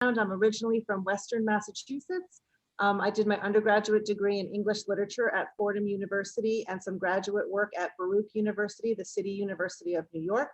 I'm originally from Western Massachusetts. I did my undergraduate degree in English literature at Fordham University and some graduate work at Baruch University, the City University of New York.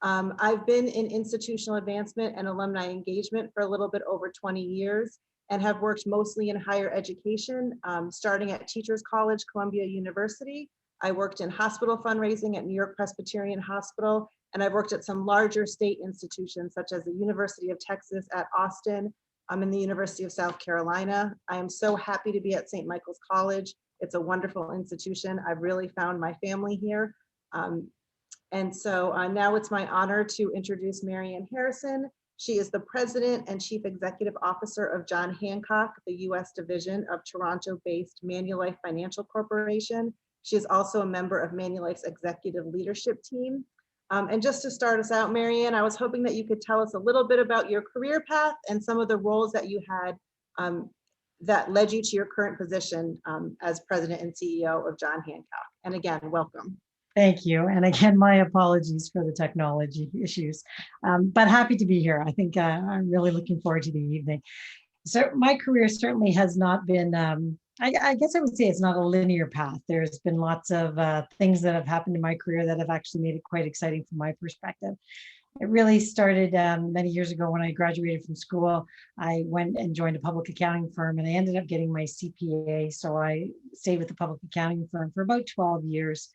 I've been in institutional advancement and alumni engagement for a little bit over 20 years and have worked mostly in higher education, starting at Teachers College, Columbia University. I worked in hospital fundraising at New York Presbyterian Hospital, and I've worked at some larger state institutions such as the University of Texas at Austin. I'm in the University of South Carolina. I am so happy to be at St. Michael's College. It's a wonderful institution. I've really found my family here. And so now it's my honor to introduce Marianne Harrison. She is the President and Chief Executive Officer of John Hancock, the US division of Toronto-based Manulife Financial Corporation. She is also a member of Manulife's executive leadership team. And just to start us out, Marianne, I was hoping that you could tell us a little bit about your career path and some of the roles that you had that led you to your current position as President and CEO of John Hancock. And again, welcome. Thank you. And again, my apologies for the technology issues, but happy to be here. I think I'm really looking forward to the evening. So my career certainly has not been, I guess I would say it's not a linear path. There's been lots of things that have happened in my career that have actually made it quite exciting from my perspective. It really started many years ago when I graduated from school. I went and joined a public accounting firm and I ended up getting my CPA. So I stayed with the public accounting firm for about 12 years.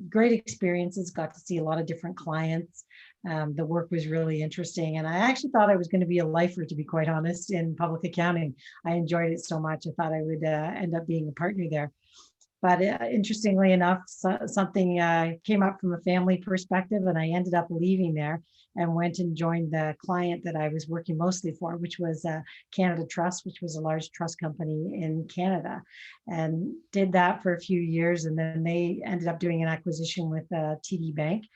Great experiences, got to see a lot of different clients. The work was really interesting. And I actually thought I was going to be a lifer, to be quite honest, in public accounting. I enjoyed it so much. I thought I would end up being a partner there. But interestingly enough, something came up from a family perspective, and I ended up leaving there and went and joined the client that I was working mostly for, which was Canada Trust, which was a large trust company in Canada, and did that for a few years. And then they ended up doing an acquisition with TD Bank.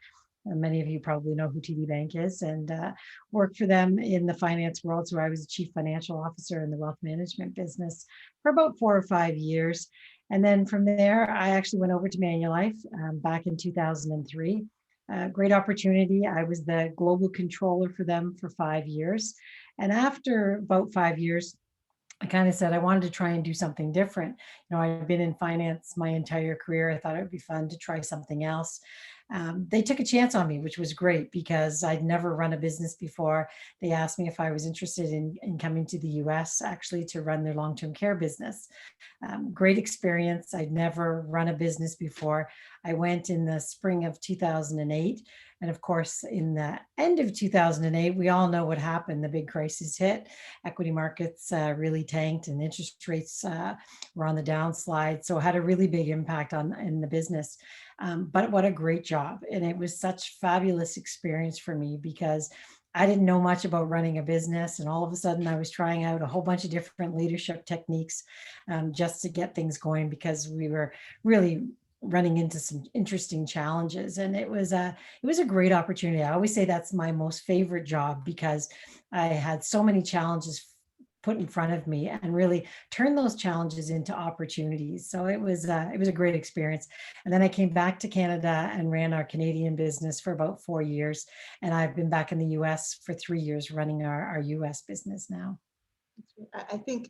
And many of you probably know who TD Bank is, and worked for them in the finance world. So I was the chief financial officer in the wealth management business for about 4 or 5 years. And then from there, I actually went over to Manulife back in 2003. Great opportunity. I was the global controller for them for 5 years. And after about 5 years, I kind of said I wanted to try and do something different. You know, I've been in finance my entire career. I thought it would be fun to try something else. They took a chance on me, which was great because I'd never run a business before. They asked me if I was interested in coming to the US actually to run their long-term care business. Great experience. I'd never run a business before. I went in the spring of 2008. And of course, in the end of 2008, we all know what happened. The big crisis hit. Equity markets really tanked and interest rates were on the downslide. So it had a really big impact in the business. But what a great job. And it was such fabulous experience for me because I didn't know much about running a business. And all of a sudden I was trying out a whole bunch of different leadership techniques just to get things going because we were really running into some interesting challenges. And it was a great opportunity. I always say that's my most favorite job because I had so many challenges put in front of me and really turn those challenges into opportunities. So it was a great experience. And then I came back to Canada and ran our Canadian business for about 4 years. And I've been back in the US for 3 years running our US business now. I think,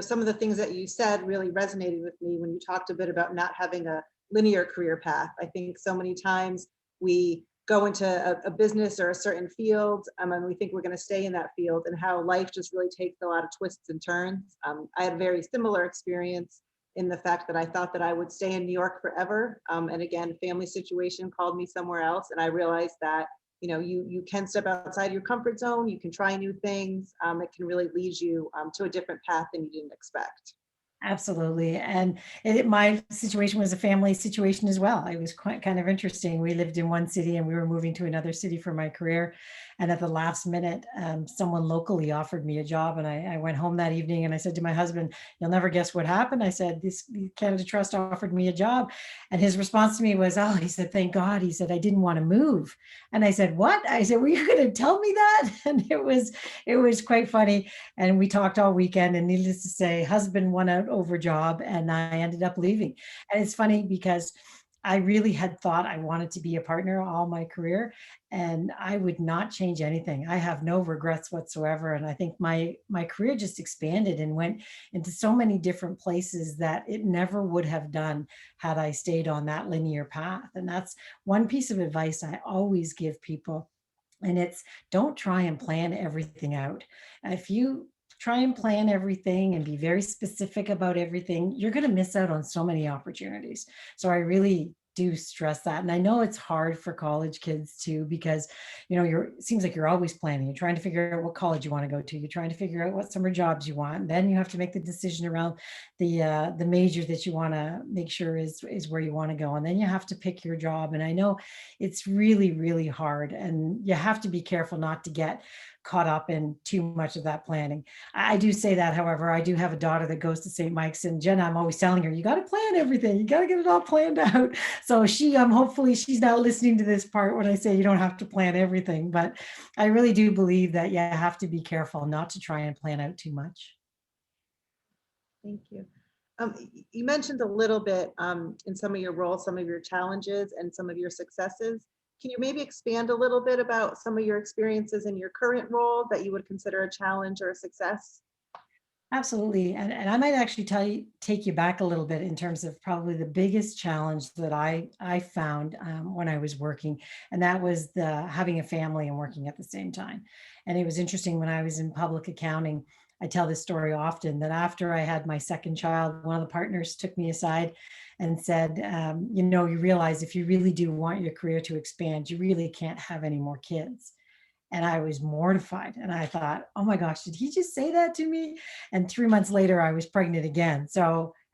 some of the things that you said really resonated with me when you talked a bit about not having a linear career path. I think so many times we go into a business or a certain field and we think we're going to stay in that field, and how life just really takes a lot of twists and turns. I had a very similar experience in the fact that I thought that I would stay in New York forever. And again, family situation called me somewhere else. And I realized that, you can step outside your comfort zone. You can try new things. It can really lead you to a different path than you didn't expect. Absolutely. And my situation was a family situation as well. It was quite kind of interesting. We lived in one city and we were moving to another city for my career. And at the last minute, someone locally offered me a job. And I went home that evening and I said to my husband, "You'll never guess what happened." I said, "This Canada Trust offered me a job." And his response to me was, "Oh," he said, "thank God." He said, "I didn't want to move." And I said, "What?" I said, "Were you going to tell me that?" And it was quite funny. And we talked all weekend, and needless to say, husband won out over job and I ended up leaving. And it's funny because I really had thought I wanted to be a partner all my career, and I would not change anything. I have no regrets whatsoever. And I think my career just expanded and went into so many different places that it never would have done had I stayed on that linear path. And that's one piece of advice I always give people. And it's, don't try and plan everything out. If you try and plan everything and be very specific about everything, you're going to miss out on so many opportunities. So I really do stress that. And I know it's hard for college kids too, because, it seems like you're always planning. You're trying to figure out what college you want to go to. You're trying to figure out what summer jobs you want. And then you have to make the decision around the major that you want to make sure is where you want to go. And then you have to pick your job. And I know it's really, really hard. And you have to be careful not to get caught up in too much of that planning. I do say that, however, I do have a daughter that goes to St. Mike's, and Jenna, I'm always telling her, you got to plan everything. You got to get it all planned out. So hopefully she's not listening to this part when I say you don't have to plan everything, but I really do believe that you have to be careful not to try and plan out too much. Thank you. You mentioned a little bit in some of your roles, some of your challenges and some of your successes. Can you maybe expand a little bit about some of your experiences in your current role that you would consider a challenge or a success? Absolutely. And I might actually take you back a little bit in terms of probably the biggest challenge that I found when I was working. And that was having a family and working at the same time. And it was interesting when I was in public accounting. I tell this story often, that after I had my second child, one of the partners took me aside and said, you realize if you really do want your career to expand, you really can't have any more kids. And I was mortified. And I thought, oh my gosh, did he just say that to me? And 3 months later, I was pregnant again.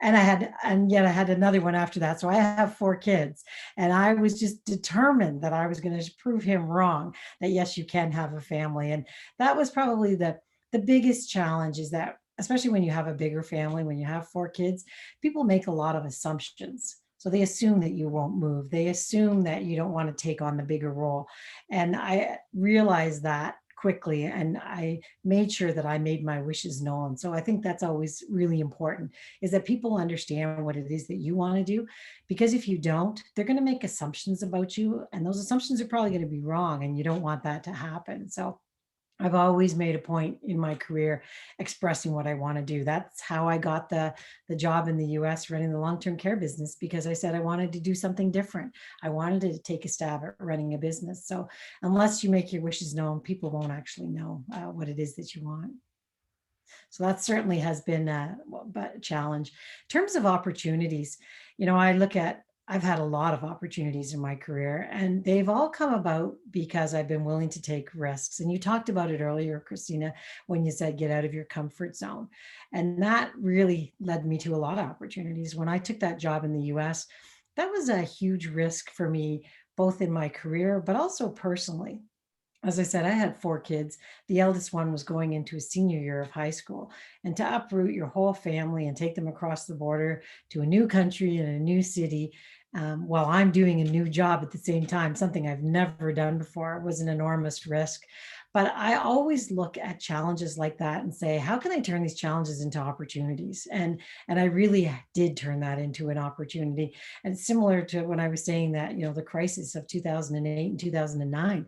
And yet I had another one after that. So I have 4 kids. And I was just determined that I was going to prove him wrong, that yes, you can have a family. And that was probably the biggest challenge, is that, especially when you have a bigger family, when you have 4 kids, people make a lot of assumptions. So they assume that you won't move. They assume that you don't want to take on the bigger role. And I realized that quickly, and I made sure that I made my wishes known. So I think that's always really important, is that people understand what it is that you want to do, because if you don't, they're going to make assumptions about you, and those assumptions are probably going to be wrong, and you don't want that to happen. So I've always made a point in my career expressing what I want to do. That's how I got the job in the US running the long-term care business, because I said I wanted to do something different. I wanted to take a stab at running a business. So unless you make your wishes known, people won't actually know what it is that you want. So that certainly has been a challenge. In terms of opportunities, I've had a lot of opportunities in my career, and they've all come about because I've been willing to take risks. And you talked about it earlier, Krystyna, when you said get out of your comfort zone. And that really led me to a lot of opportunities. When I took that job in the US, that was a huge risk for me, both in my career, but also personally. As I said, I had 4 kids. The eldest one was going into a senior year of high school. And to uproot your whole family and take them across the border to a new country and a new city, while I'm doing a new job at the same time, something I've never done before, was an enormous risk. But I always look at challenges like that and say, how can I turn these challenges into opportunities? And I really did turn that into an opportunity. And similar to when I was saying that, the crisis of 2008 and 2009,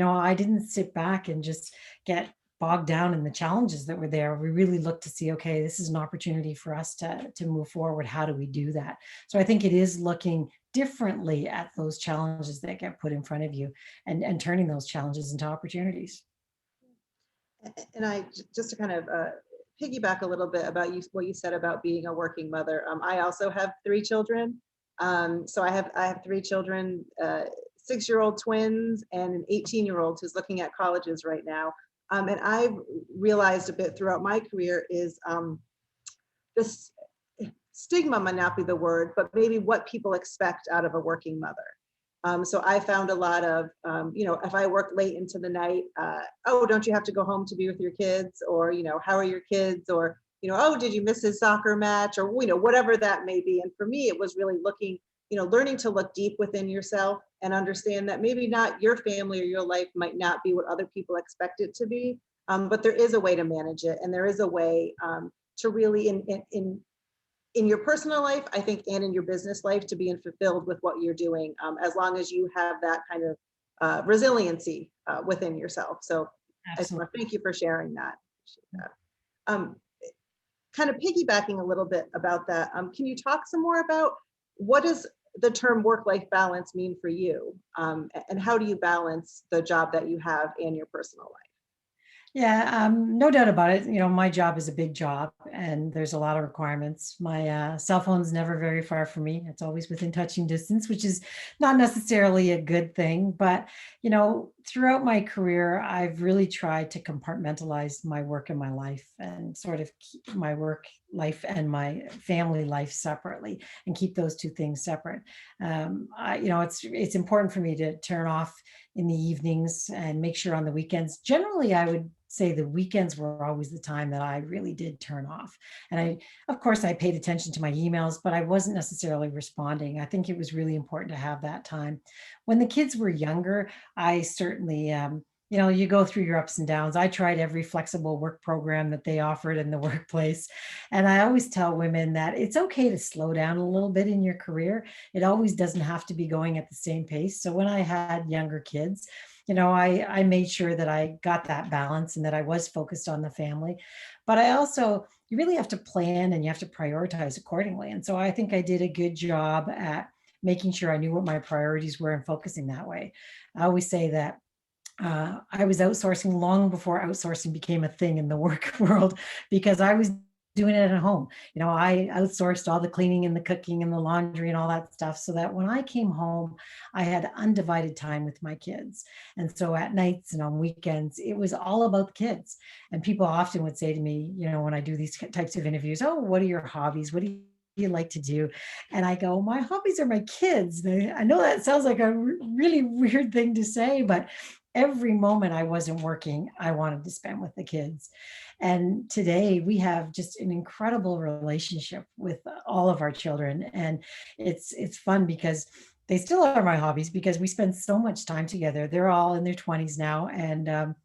I didn't sit back and just get bogged down in the challenges that were there. We really looked to see, okay, this is an opportunity for us to move forward. How do we do that? So I think it is looking differently at those challenges that get put in front of you, and turning those challenges into opportunities. And just to kind of piggyback a little bit about what you said about being a working mother. I also have 3 children. So I have 3 children, 6-year-old twins and an 18-year-old who's looking at colleges right now. And I've realized a bit throughout my career is this stigma might not be the word, but maybe what people expect out of a working mother. So I found a lot of, if I work late into the night, oh, don't you have to go home to be with your kids? Or, how are your kids? Or, oh, did you miss his soccer match? Or, whatever that may be. And for me, it was really learning to look deep within yourself and understand that maybe not your family or your life might not be what other people expect it to be. But there is a way to manage it. And there is a way to really in your personal life, I think, and in your business life, to be fulfilled with what you're doing, as long as you have that kind of resiliency within yourself. So I just want to thank you for sharing that. Um, Kind of piggybacking a little bit about that, can you talk some more about what does the term work-life balance mean for you? And how do you balance the job that you have and your personal life? Yeah, no doubt about it. You know, my job is a big job and there's a lot of requirements. My cell phone's never very far from me. It's always within touching distance, which is not necessarily a good thing. But, you know, throughout my career, I've really tried to compartmentalize my work and my life and sort of keep my work life and my family life separately and keep those two things separate. You know, it's important for me to turn off in the evenings and make sure on the weekends. Generally, I would say the weekends were always the time that I really did turn off. And of course, I paid attention to my emails, but I wasn't necessarily responding. I think it was really important to have that time. When the kids were younger, I certainly, you know, you go through your ups and downs. I tried every flexible work program that they offered in the workplace. And I always tell women that it's okay to slow down a little bit in your career. It always doesn't have to be going at the same pace. So when I had younger kids, you know, I made sure that I got that balance and that I was focused on the family. But I also, you really have to plan and you have to prioritize accordingly. And so I think I did a good job at making sure I knew what my priorities were and focusing that way. I always say that I was outsourcing long before outsourcing became a thing in the work world because I was doing it at home. You know, I outsourced all the cleaning and the cooking and the laundry and all that stuff so that when I came home, I had undivided time with my kids. And so at nights and on weekends, it was all about the kids. And people often would say to me, you know, when I do these types of interviews, oh, what are your hobbies? What do you like to do? And I go, my hobbies are my kids. I know that sounds like a really weird thing to say, but every moment I wasn't working, I wanted to spend with the kids. And today we have just an incredible relationship with all of our children. And it's fun because they still are my hobbies because we spend so much time together. They're all in their 20s now. And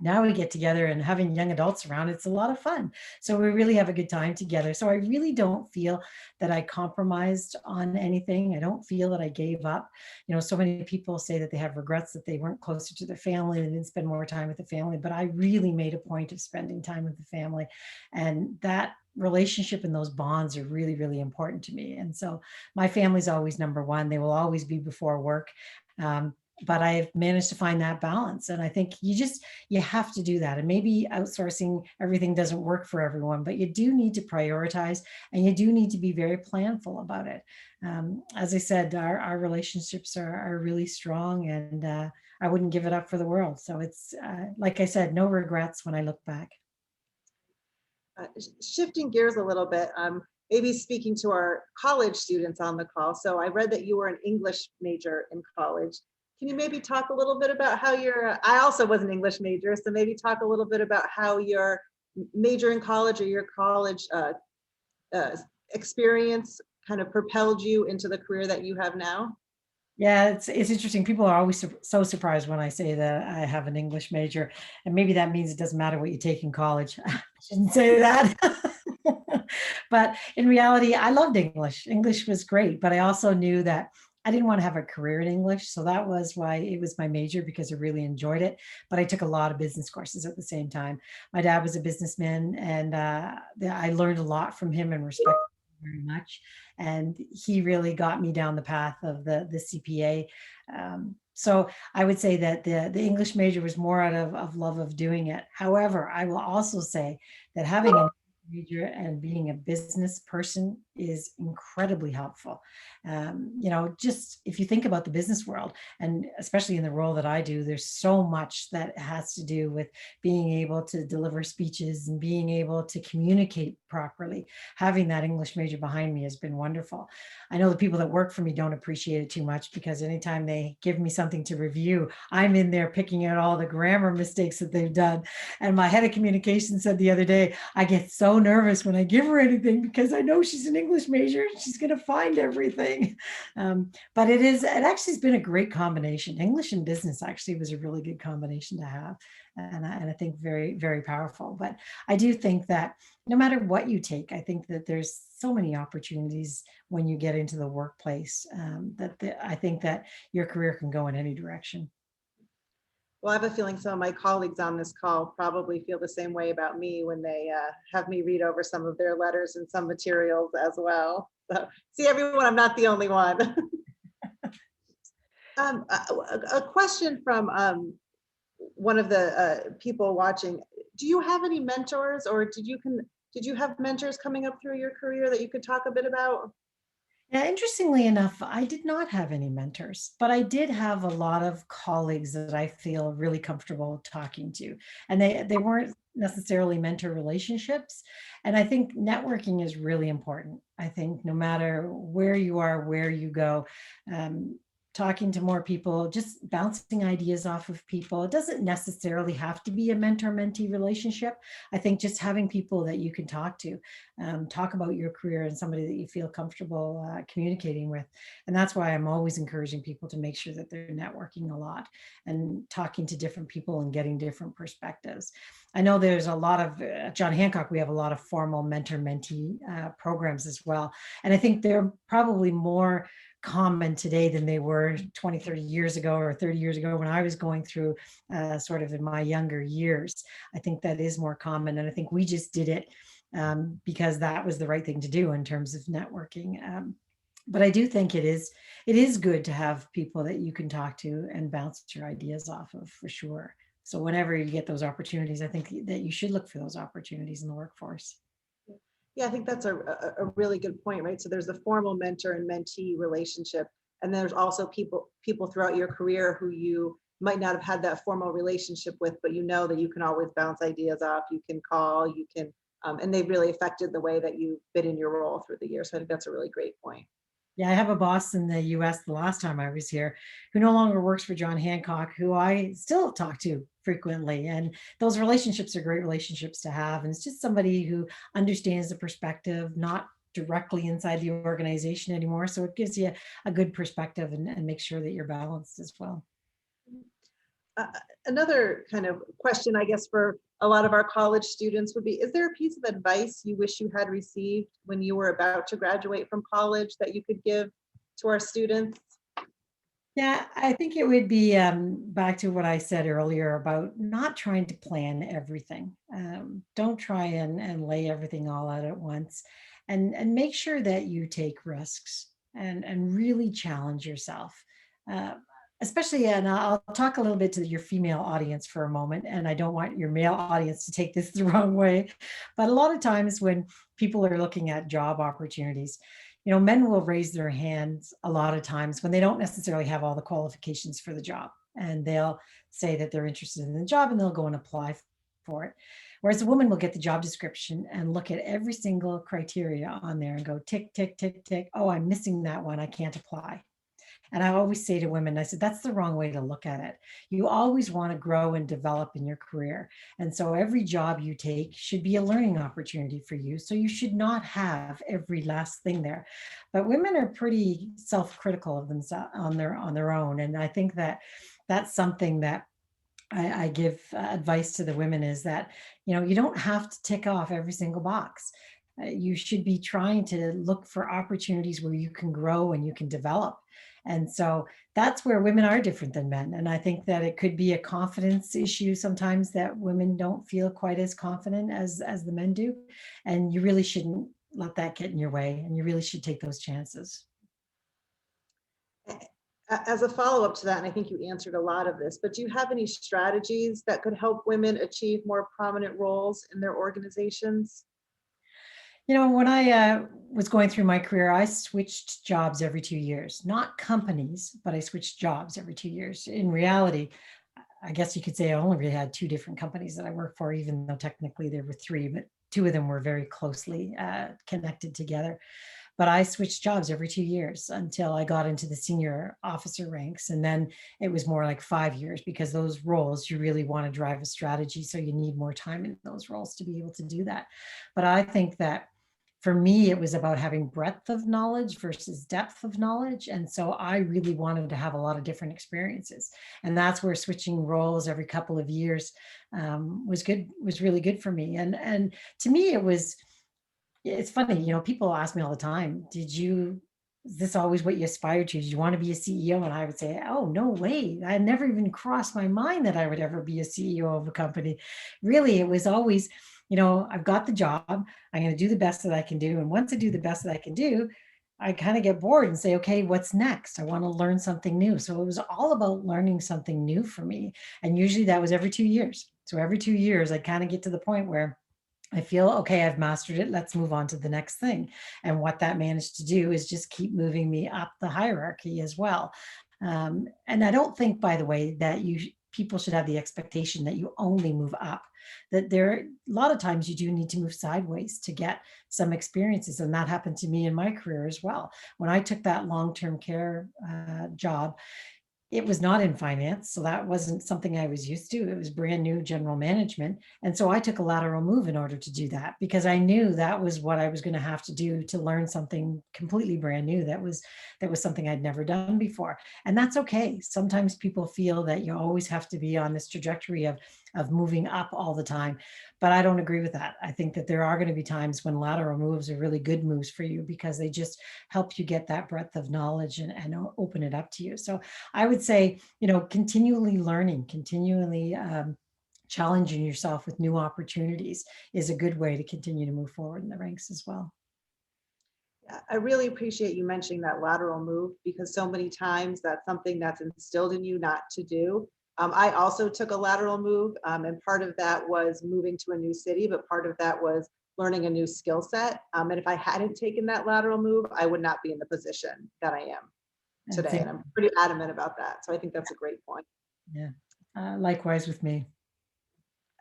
now we get together and having young adults around, it's a lot of fun. So we really have a good time together. So I really don't feel that I compromised on anything. I don't feel that I gave up. You know, so many people say that they have regrets that they weren't closer to their family and didn't spend more time with the family, but I really made a point of spending time with the family. And that relationship and those bonds are really, really important to me. And so my family's always number one. They will always be before work. But I've managed to find that balance. And I think you have to do that. And maybe outsourcing everything doesn't work for everyone, but you do need to prioritize and you do need to be very planful about it. As I said, our relationships are really strong and I wouldn't give it up for the world. So it's, like I said, no regrets when I look back. Shifting gears a little bit, maybe speaking to our college students on the call. So I read that you were an English major in college. Can you maybe talk a little bit about how I also was an English major, so maybe talk a little bit about how your major in college or your college experience kind of propelled you into the career that you have now? Yeah, it's interesting. People are always so surprised when I say that I have an English major, and maybe that means it doesn't matter what you take in college. I shouldn't say that. But in reality, I loved English. English was great, but I also knew that I didn't want to have a career in English. So that was why it was my major because I really enjoyed it. But I took a lot of business courses at the same time. My dad was a businessman and I learned a lot from him and respect him very much. And he really got me down the path of the CPA. So I would say that the English major was more out of love of doing it. However, I will also say that having a major and being a business person is incredibly helpful. You know, just if you think about the business world, and especially in the role that I do, there's so much that has to do with being able to deliver speeches and being able to communicate properly. Having that English major behind me has been wonderful. I know the people that work for me don't appreciate it too much because anytime they give me something to review, I'm in there picking out all the grammar mistakes that they've done. And my head of communication said the other day, I get so so nervous when I give her anything because I know she's an English major. She's going to find everything. But it actually has been a great combination. English and business actually was a really good combination to have. And I think very, very powerful. But I do think that no matter what you take, I think that there's so many opportunities when you get into the workplace I think that your career can go in any direction. Well, I have a feeling some of my colleagues on this call probably feel the same way about me when they have me read over some of their letters and some materials as well. So, see, everyone, I'm not the only one. A question from one of the people watching. Do you have any mentors, or did you have mentors coming up through your career that you could talk a bit about? Yeah, interestingly enough, I did not have any mentors, but I did have a lot of colleagues that I feel really comfortable talking to. And they weren't necessarily mentor relationships. And I think networking is really important. I think no matter where you are, where you go, talking to more people, just bouncing ideas off of people. It doesn't necessarily have to be a mentor-mentee relationship. I think just having people that you can talk about your career, and somebody that you feel comfortable communicating with. And that's why I'm always encouraging people to make sure that they're networking a lot and talking to different people and getting different perspectives. I know there's a lot of, John Hancock, we have a lot of formal mentor-mentee programs as well. And I think they're probably more common today than they were 20, 30 years ago or 30 years ago when I was going through sort of in my younger years. I think that is more common. And I think we just did it because that was the right thing to do in terms of networking. But I do think it is good to have people that you can talk to and bounce your ideas off of, for sure. So whenever you get those opportunities, I think that you should look for those opportunities in the workforce. Yeah, I think that's a really good point, right? So there's the formal mentor and mentee relationship, and there's also people throughout your career who you might not have had that formal relationship with, but you know that you can always bounce ideas off, you can call, you can, and they've really affected the way that you fit in your role through the years. So I think that's a really great point. Yeah, I have a boss in the US the last time I was here who no longer works for John Hancock, who I still talk to frequently. And those relationships are great relationships to have. And it's just somebody who understands the perspective, not directly inside the organization anymore. So it gives you a good perspective and makes sure that you're balanced as well. Uh, Another kind of question, I guess, for a lot of our college students would be, is there a piece of advice you wish you had received when you were about to graduate from college that you could give to our students? Yeah, I think it would be back to what I said earlier about not trying to plan everything. Don't try and lay everything all out at once, and make sure that you take risks and really challenge yourself. Uh, Especially, and I'll talk a little bit to your female audience for a moment, and I don't want your male audience to take this the wrong way, but a lot of times when people are looking at job opportunities, men will raise their hands a lot of times when they don't necessarily have all the qualifications for the job. And they'll say that they're interested in the job and they'll go and apply for it. Whereas a woman will get the job description and look at every single criteria on there and go tick, tick, tick, tick. Oh, I'm missing that one. I can't apply. And I always say to women, I said, that's the wrong way to look at it. You always want to grow and develop in your career. And so every job you take should be a learning opportunity for you. So you should not have every last thing there. But women are pretty self-critical of themselves on their own. And I think that that's something that I give advice to the women is that, you don't have to tick off every single box. You should be trying to look for opportunities where you can grow and you can develop. And so that's where women are different than men. And I think that it could be a confidence issue sometimes that women don't feel quite as confident as the men do. And you really shouldn't let that get in your way. And you really should take those chances. As a follow-up to that, and I think you answered a lot of this, but do you have any strategies that could help women achieve more prominent roles in their organizations? When I was going through my career, I switched jobs every 2 years, not companies, but I switched jobs every 2 years. In reality, I guess you could say I only really had two different companies that I worked for, even though technically there were three, but two of them were very closely connected together. but I switched jobs every 2 years until I got into the senior officer ranks. And then it was more like 5 years, because those roles, you really want to drive a strategy. So you need more time in those roles to be able to do that. But I think that for me, it was about having breadth of knowledge versus depth of knowledge. And so I really wanted to have a lot of different experiences. And that's where switching roles every couple of years was good, was really good for me. And to me, it's funny, people ask me all the time, is this always what you aspired to? Did you want to be a CEO? And I would say, oh, no way. I never even crossed my mind that I would ever be a CEO of a company. Really, it was always, I've got the job. I'm going to do the best that I can do. And once I do the best that I can do, I kind of get bored and say, okay, what's next? I want to learn something new. So it was all about learning something new for me. And usually that was every 2 years. So every 2 years, I kind of get to the point where I feel, okay, I've mastered it. Let's move on to the next thing. And what that managed to do is just keep moving me up the hierarchy as well. And I don't think, by the way, that people should have the expectation that you only move up, that a lot of times you do need to move sideways to get some experiences. And that happened to me in my career as well. When I took that long-term care job, it was not in finance, so that wasn't something I was used to. It was brand new general management. And so I took a lateral move in order to do that, because I knew that was what I was going to have to do to learn something completely brand new. That was something I'd never done before. And that's okay. Sometimes people feel that you always have to be on this trajectory of moving up all the time. But I don't agree with that. I think that there are going to be times when lateral moves are really good moves for you, because they just help you get that breadth of knowledge and open it up to you. So I would say, continually learning, continually challenging yourself with new opportunities is a good way to continue to move forward in the ranks as well. Yeah, I really appreciate you mentioning that lateral move, because so many times that's something that's instilled in you not to do. I also took a lateral move, and part of that was moving to a new city, but part of that was learning a new skill set. And if I hadn't taken that lateral move, I would not be in the position that I am today. And I'm pretty adamant about that. So I think that's a great point. Yeah, likewise with me.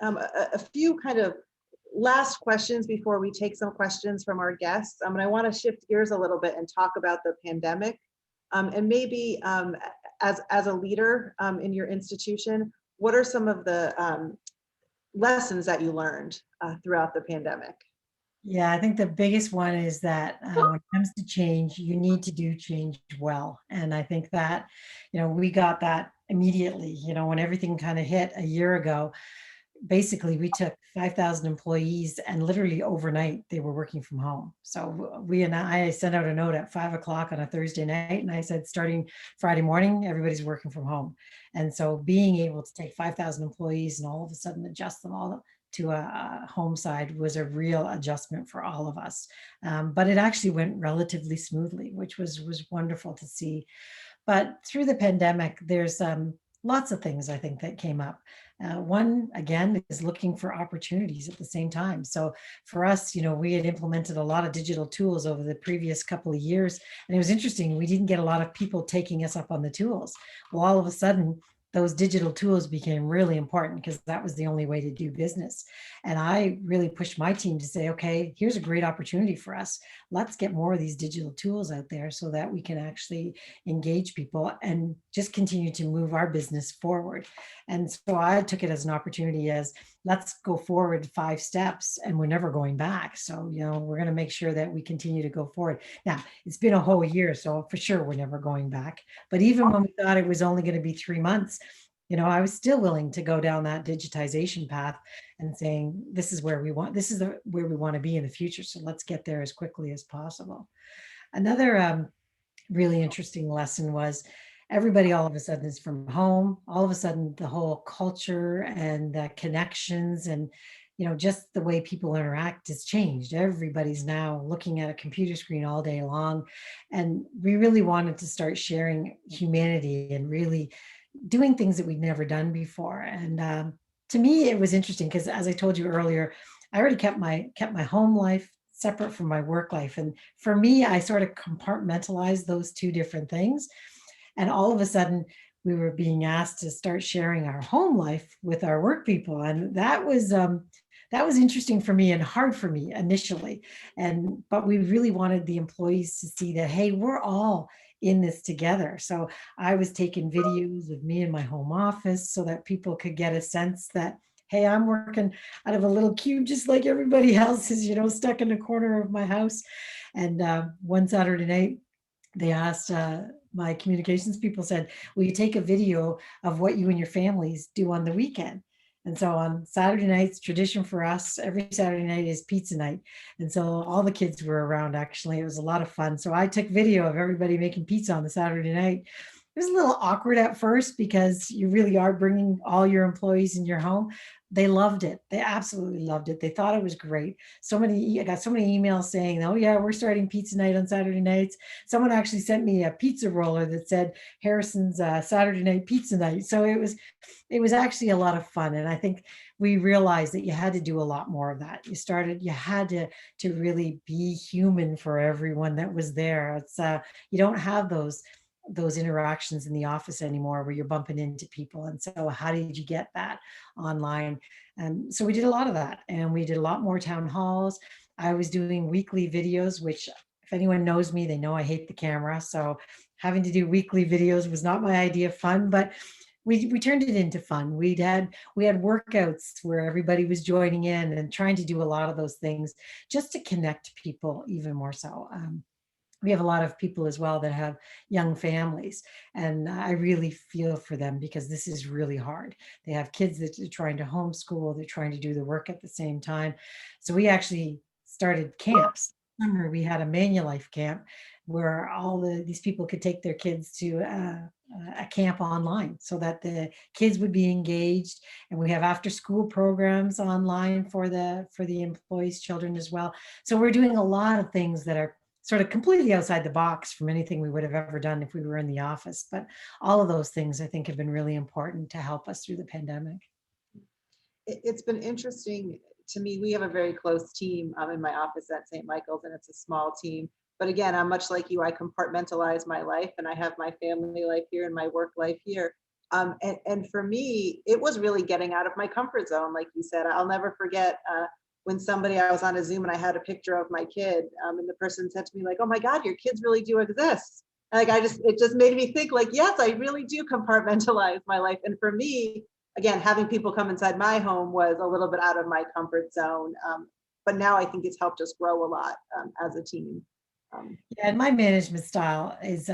A few kind of last questions before we take some questions from our guests. And I want to shift gears a little bit and talk about the pandemic. And maybe as a leader in your institution, what are some of the lessons that you learned throughout the pandemic? Yeah, I think the biggest one is that when it comes to change, you need to do change well. And I think that, we got that immediately, when everything kind of hit a year ago. Basically, we took 5,000 employees, and literally overnight they were working from home. So I sent out a note at 5 o'clock on a Thursday night, and I said, starting Friday morning, everybody's working from home. And so being able to take 5,000 employees and all of a sudden adjust them all to a home side was a real adjustment for all of us. But it actually went relatively smoothly, which was wonderful to see. But through the pandemic, there's lots of things I think that came up. One, again, is looking for opportunities at the same time. So for us, we had implemented a lot of digital tools over the previous couple of years. And it was interesting, we didn't get a lot of people taking us up on the tools. Well, all of a sudden, those digital tools became really important, because that was the only way to do business. And I really pushed my team to say, okay, here's a great opportunity for us. Let's get more of these digital tools out there so that we can actually engage people and just continue to move our business forward. And so I took it as an opportunity as, let's go forward 5 steps and we're never going back. So, we're going to make sure that we continue to go forward. Now, it's been a whole year, so for sure we're never going back. But even when we thought it was only going to be 3 months, I was still willing to go down that digitization path and saying, this is where we want to be in the future. So let's get there as quickly as possible. Another really interesting lesson was, everybody all of a sudden is from home. All of a sudden, the whole culture and the connections and, just the way people interact has changed. Everybody's now looking at a computer screen all day long. And we really wanted to start sharing humanity and really doing things that we'd never done before. And to me, it was interesting because, as I told you earlier, I already kept my home life separate from my work life. And for me, I sort of compartmentalized those two different things. And all of a sudden, we were being asked to start sharing our home life with our work people. And that was that was interesting for me and hard for me initially. But we really wanted the employees to see that, hey, we're all in this together. So I was taking videos of me in my home office so that people could get a sense that, hey, I'm working out of a little cube just like everybody else is, stuck in the corner of my house. And one Saturday night, they asked, my communications people said, will you take a video of what you and your families do on the weekend? And so on Saturday nights, tradition for us, every Saturday night is pizza night. And so all the kids were around, actually. It was a lot of fun. So I took video of everybody making pizza on the Saturday night. It was a little awkward at first because you really are bringing all your employees in your home. They loved it. They absolutely loved it. They thought it was great. I got so many emails saying, oh yeah, we're starting pizza night on Saturday nights. Someone actually sent me a pizza roller that said Harrison's Saturday night pizza night. So it was actually a lot of fun. And I think we realized that you had to do a lot more of that. You had to really be human for everyone that was there. It's you don't have those interactions in the office anymore where you're bumping into people. And so how did you get that online? And so we did a lot of that, and we did a lot more town halls. I was doing weekly videos, which if anyone knows me, they know I hate the camera. So having to do weekly videos was not my idea of fun, but we turned it into fun. We had workouts where everybody was joining in and trying to do a lot of those things just to connect people even more so. We have a lot of people as well that have young families, and I really feel for them because this is really hard. They have kids that are trying to homeschool, they're trying to do the work at the same time. So we actually started camps. Summer we had a Manulife camp where these people could take their kids to a camp online so that the kids would be engaged, and we have after school programs online for the employees' children as well. So we're doing a lot of things that are sort of completely outside the box from anything we would have ever done if we were in the office. But all of those things I think have been really important to help us through the pandemic. It's been interesting to me. We have a very close team in my office at St. Michael's, and it's a small team. But again, I'm much like you. I compartmentalize my life, and I have my family life here and my work life here. And for me, it was really getting out of my comfort zone. Like you said, I'll never forget when I was on a Zoom and I had a picture of my kid, and the person said to me like, "Oh my God, your kids really do exist." Like it just made me think like, yes, I really do compartmentalize my life. And for me, again, having people come inside my home was a little bit out of my comfort zone. But now I think it's helped us grow a lot as a team. Yeah, and my management style is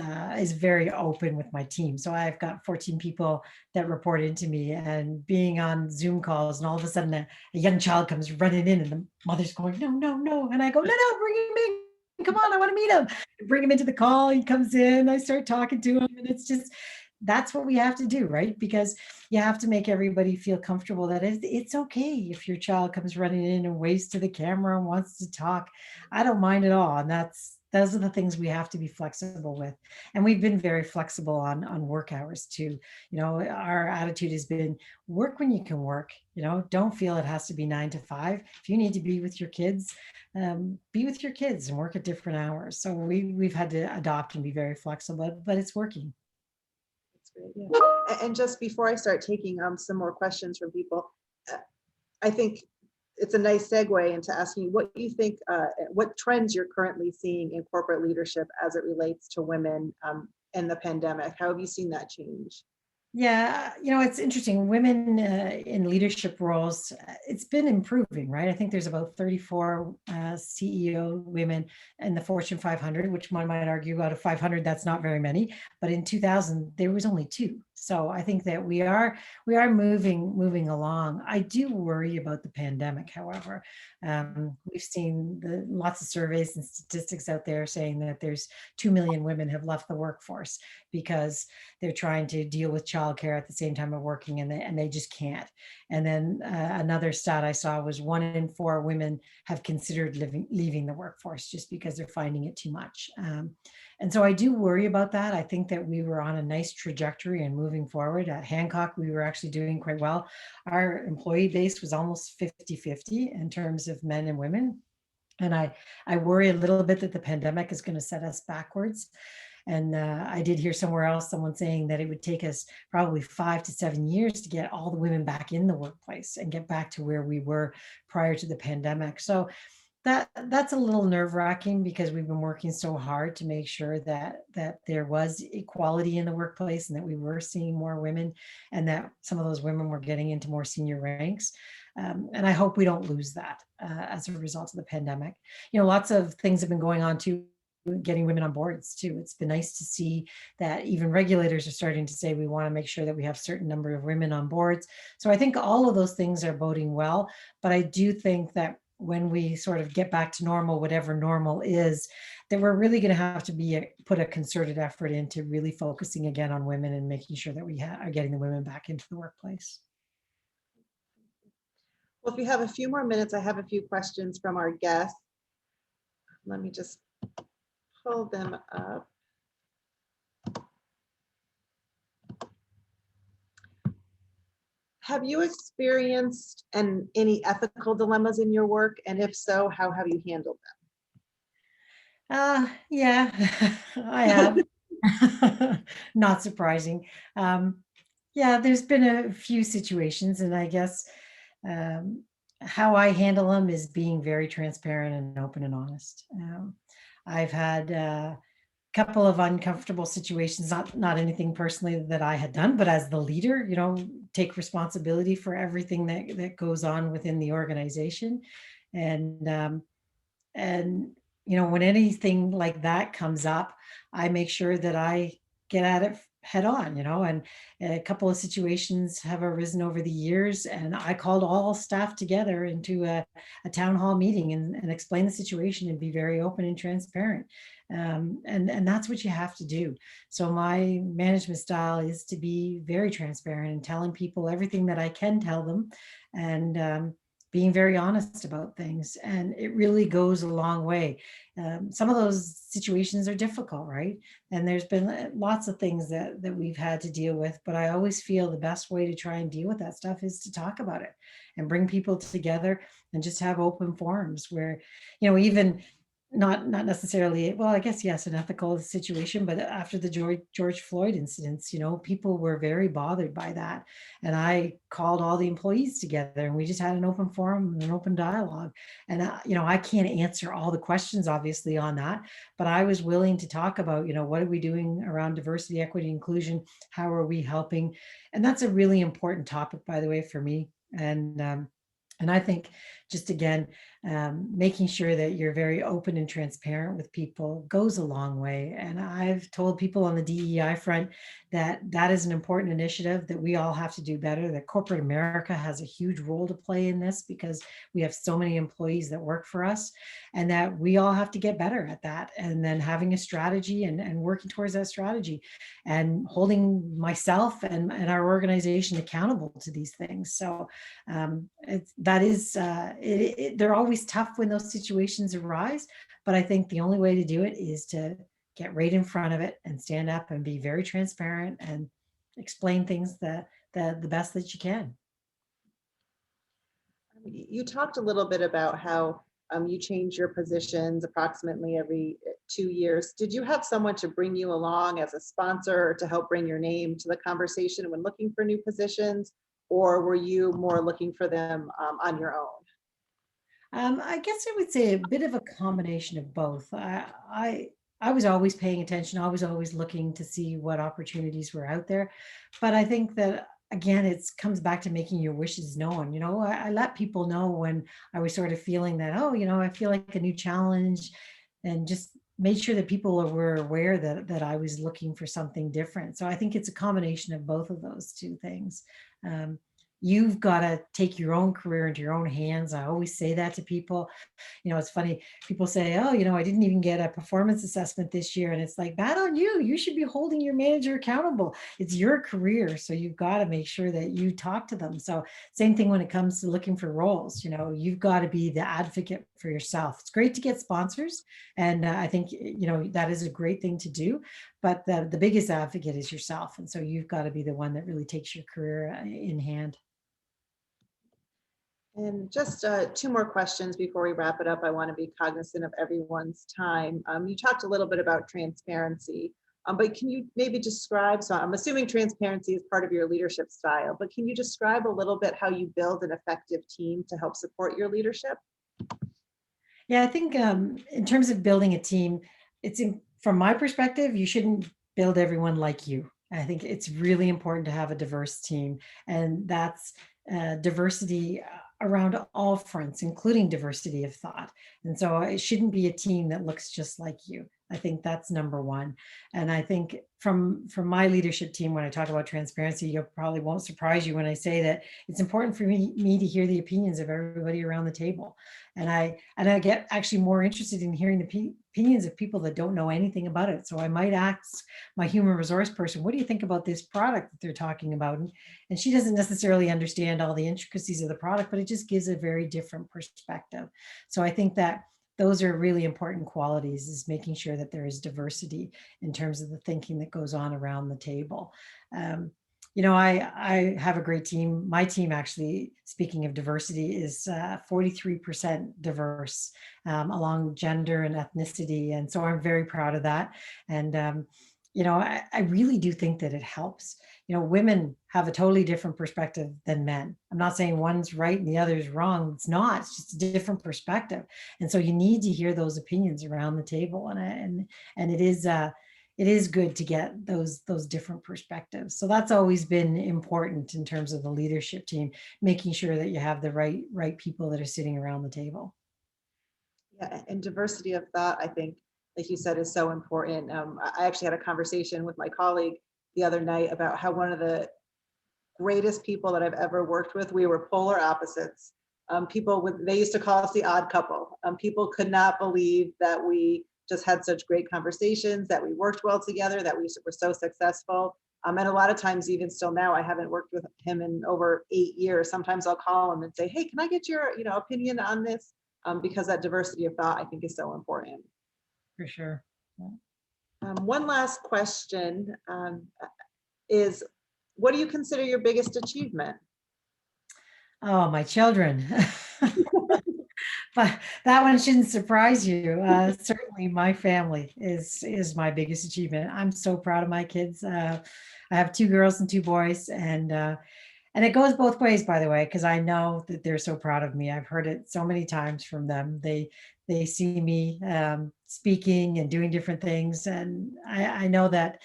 very open with my team. So I've got 14 people that report into me, and being on Zoom calls, and all of a sudden a young child comes running in, and the mother's going, no, no, no. And I go, no, no, bring him in. Come on, I want to meet him. Bring him into the call. He comes in, I start talking to him, and that's what we have to do, right? Because you have to make everybody feel comfortable that it's okay if your child comes running in and waves to the camera and wants to talk. I don't mind at all. And those are the things we have to be flexible with. And we've been very flexible on work hours too. Our attitude has been work when you can work, don't feel it has to be 9 to 5. If you need to be with your kids, be with your kids and work at different hours. So we've had to adopt and be very flexible, but it's working. That's great. Yeah. And just before I start taking some more questions from people, I think it's a nice segue into asking you what you think, what trends you're currently seeing in corporate leadership as it relates to women in the pandemic. How have you seen that change? Yeah, it's interesting. Women in leadership roles, it's been improving, right? I think there's about 34 CEO women in the Fortune 500, which one might argue out of 500, that's not very many. But in 2000, there was only 2. So I think that we are moving along. I do worry about the pandemic, however. We've seen lots of surveys and statistics out there saying that there's 2 million women have left the workforce because they're trying to deal with childcare at the same time of working, and they just can't. And then another stat I saw was 1 in 4 women have considered leaving the workforce just because they're finding it too much. And so I do worry about that. I think that we were on a nice trajectory and moving forward. At Hancock, we were actually doing quite well. Our employee base was almost 50-50 in terms of men and women. And I worry a little bit that the pandemic is going to set us backwards. And I did hear somewhere else someone saying that it would take us probably 5 to 7 years to get all the women back in the workplace and get back to where we were prior to the pandemic. So that's a little nerve-wracking because we've been working so hard to make sure that there was equality in the workplace and that we were seeing more women and that some of those women were getting into more senior ranks. And I hope we don't lose that as a result of the pandemic. Lots of things have been going on too, getting women on boards too. It's been nice to see that even regulators are starting to say we want to make sure that we have a certain number of women on boards. So I think all of those things are boding well, but I do think that when we sort of get back to normal, whatever normal is, that we're really going to have to put a concerted effort into really focusing again on women and making sure that we are getting the women back into the workplace. Well, if you have a few more minutes, I have a few questions from our guests. Let me just pull them up. Have you experienced any ethical dilemmas in your work? And if so, how have you handled Yeah, I have. Not surprising. Yeah, there's been a few situations, and I guess how I handle them is being very transparent and open and honest. I've had couple of uncomfortable situations, not anything personally that I had done, but as the leader, take responsibility for everything that goes on within the organization. And when anything like that comes up, I make sure that I get at it head on, and a couple of situations have arisen over the years, and I called all staff together into a town hall meeting and explain the situation and be very open and transparent. And that's what you have to do. So my management style is to be very transparent and telling people everything that I can tell them, and being very honest about things. And it really goes a long way. Some of those situations are difficult, right? And there's been lots of things that we've had to deal with, but I always feel the best way to try and deal with that stuff is to talk about it and bring people together and just have open forums where, even not necessarily, well, I guess, yes, an ethical situation, but after the George Floyd incidents, people were very bothered by that. And I called all the employees together and we just had an open forum and an open dialogue. And, I can't answer all the questions, obviously, on that, but I was willing to talk about, what are we doing around diversity, equity, inclusion? How are we helping? And that's a really important topic, by the way, for me. And I think just again, making sure that you're very open and transparent with people goes a long way. And I've told people on the DEI front that is an important initiative that we all have to do better, that corporate America has a huge role to play in this because we have so many employees that work for us, and that we all have to get better at that. And then having a strategy and working towards that strategy and holding myself and our organization accountable to these things. So they're always tough when those situations arise, but I think the only way to do it is to get right in front of it and stand up and be very transparent and explain things the best that you can. You talked a little bit about how you change your positions approximately every 2 years. Did you have someone to bring you along as a sponsor or to help bring your name to the conversation when looking for new positions? Or were you more looking for them on your own? I guess I would say a bit of a combination of both. I was always paying attention. I was always looking to see what opportunities were out there. But I think that, again, it comes back to making your wishes known. I let people know when I was sort of feeling that, I feel like a new challenge, and just made sure that people were aware that I was looking for something different. So I think it's a combination of both of those two things. You've got to take your own career into your own hands. I always say that to people. It's funny. People say, oh, I didn't even get a performance assessment this year. And it's like, bad on you. You should be holding your manager accountable. It's your career. So you've got to make sure that you talk to them. So same thing when it comes to looking for roles. You've got to be the advocate for yourself. It's great to get sponsors. And I think, that is a great thing to do. But the biggest advocate is yourself. And so you've got to be the one that really takes your career in hand. And just 2 more questions before we wrap it up. I want to be cognizant of everyone's time. You talked a little bit about transparency. But can you maybe describe, so I'm assuming transparency is part of your leadership style, but can you describe a little bit how you build an effective team to help support your leadership? Yeah, I think in terms of building a team, from my perspective, you shouldn't build everyone like you. I think it's really important to have a diverse team, and that's diversity around all fronts, including diversity of thought. And so it shouldn't be a team that looks just like you. I think that's number one. And I think from my leadership team, when I talk about transparency, you probably won't surprise you when I say that it's important for me to hear the opinions of everybody around the table. And I get actually more interested in hearing the opinions of people that don't know anything about it. So I might ask my human resource person, what do you think about this product that they're talking about? And she doesn't necessarily understand all the intricacies of the product, but it just gives a very different perspective. So I think that those are really important qualities, is making sure that there is diversity in terms of the thinking that goes on around the table. I have a great team. My team, actually, speaking of diversity, is 43% diverse along gender and ethnicity. And so I'm very proud of that. And, I really do think that it helps. Women have a totally different perspective than men. I'm not saying one's right and the other's wrong. It's not. It's just a different perspective. And so you need to hear those opinions around the table. And it is good to get those different perspectives. So that's always been important in terms of the leadership team, making sure that you have the right people that are sitting around the table. Yeah, and diversity of thought, I think, like you said, is so important. I actually had a conversation with my colleague the other night about how one of the greatest people that I've ever worked with, we were polar opposites. They used to call us the odd couple. People could not believe that we just had such great conversations, that we worked well together, that we were so successful. And a lot of times, even still now, I haven't worked with him in over 8 years. Sometimes I'll call him and say, hey, can I get your opinion on this? Because that diversity of thought, I think, is so important. For sure. Yeah. One last question is, what do you consider your biggest achievement? Oh, my children. But that one shouldn't surprise you. Certainly my family is my biggest achievement. I'm so proud of my kids. I have 2 girls and 2 boys, and it goes both ways, by the way, because I know that they're so proud of me. I've heard it so many times from them. They see me speaking and doing different things, and I know that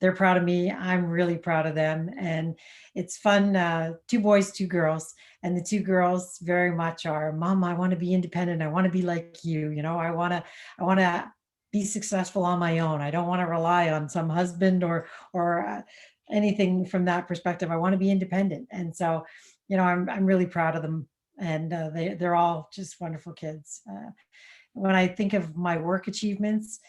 they're proud of me. I'm really proud of them, and it's fun. 2 boys, 2 girls, and the 2 girls very much are, Mom, I want to be independent. I want to be like you. I want to be successful on my own. I don't want to rely on some husband or anything from that perspective. I want to be independent. And so, I'm really proud of them, and they're all just wonderful kids. When I think of my work achievements,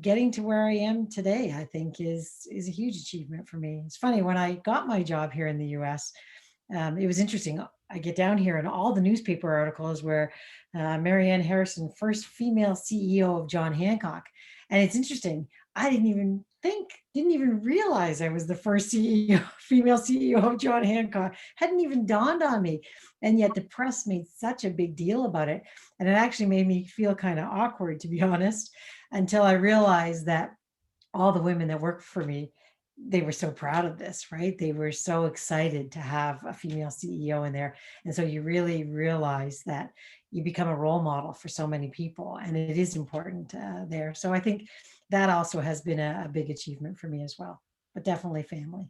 getting to where I am today, I think is a huge achievement for me. It's funny, when I got my job here in the US, it was interesting. I get down here and all the newspaper articles were Marianne Harrison, first female CEO of John Hancock. And it's interesting. I didn't even realize I was the first CEO, female CEO of John Hancock. Hadn't even dawned on me. And yet the press made such a big deal about it. And it actually made me feel kind of awkward, to be honest, until I realized that all the women that worked for me, they were so proud of this, right? They were so excited to have a female CEO in there. And so you really realize that you become a role model for so many people, and it is important there. So I think that also has been a big achievement for me as well, but definitely family.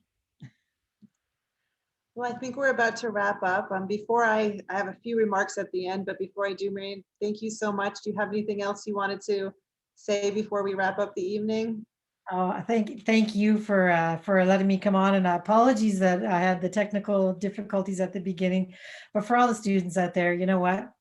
Well, I think we're about to wrap up. Before I have a few remarks at the end, but before I do, Marianne, thank you so much. Do you have anything else you wanted to say before we wrap up the evening? Oh, thank you for letting me come on, and apologies that I had the technical difficulties at the beginning. But for all the students out there, you know what?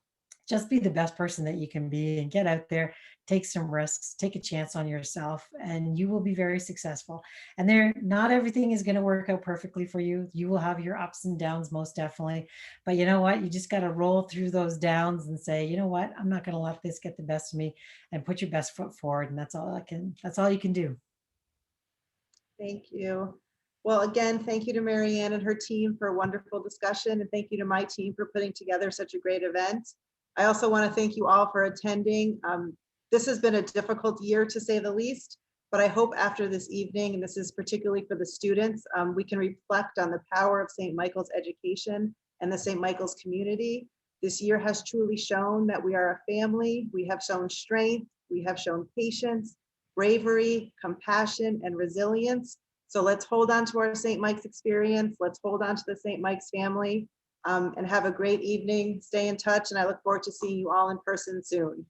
Just be the best person that you can be and get out there, take some risks, take a chance on yourself, and you will be very successful. And not everything is going to work out perfectly for you. You will have your ups and downs, most definitely. But you know what? You just got to roll through those downs and say, you know what? I'm not going to let this get the best of me, and put your best foot forward. And that's all you can do. Thank you. Well, again, thank you to Marianne and her team for a wonderful discussion, and thank you to my team for putting together such a great event. I also want to thank you all for attending. This has been a difficult year, to say the least. But I hope after this evening, and this is particularly for the students, we can reflect on the power of St. Michael's education and the St. Michael's community. This year has truly shown that we are a family. We have shown strength. We have shown patience, bravery, compassion, and resilience. So let's hold on to our St. Mike's experience. Let's hold on to the St. Mike's family, and have a great evening. Stay in touch, and I look forward to seeing you all in person soon.